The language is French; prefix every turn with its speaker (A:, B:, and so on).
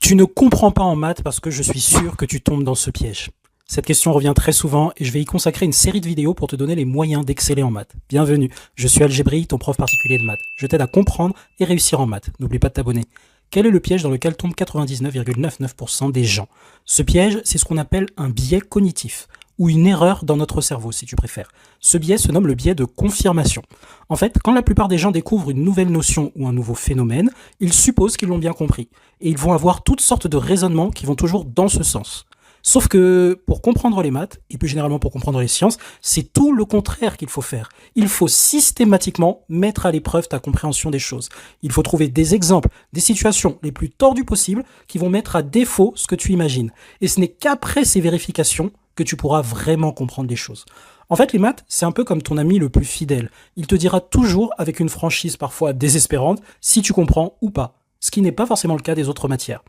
A: Tu ne comprends pas en maths parce que je suis sûr que tu tombes dans ce piège. Cette question revient très souvent et je vais y consacrer une série de vidéos pour te donner les moyens d'exceller en maths. Bienvenue, je suis Algébri, ton prof particulier de maths. Je t'aide à comprendre et réussir en maths. N'oublie pas de t'abonner. Quel est le piège dans lequel tombent 99,99% des gens? Ce piège, c'est ce qu'on appelle un biais cognitif, ou une erreur dans notre cerveau, si tu préfères. Ce biais se nomme le biais de confirmation. En fait, quand la plupart des gens découvrent une nouvelle notion ou un nouveau phénomène, ils supposent qu'ils l'ont bien compris. Et ils vont avoir toutes sortes de raisonnements qui vont toujours dans ce sens. Sauf que pour comprendre les maths, et plus généralement pour comprendre les sciences, c'est tout le contraire qu'il faut faire. Il faut systématiquement mettre à l'épreuve ta compréhension des choses. Il faut trouver des exemples, des situations les plus tordues possibles qui vont mettre à défaut ce que tu imagines. Et ce n'est qu'après ces vérifications que tu pourras vraiment comprendre les choses. En fait, les maths, c'est un peu comme ton ami le plus fidèle. Il te dira toujours, avec une franchise parfois désespérante, si tu comprends ou pas. Ce qui n'est pas forcément le cas des autres matières.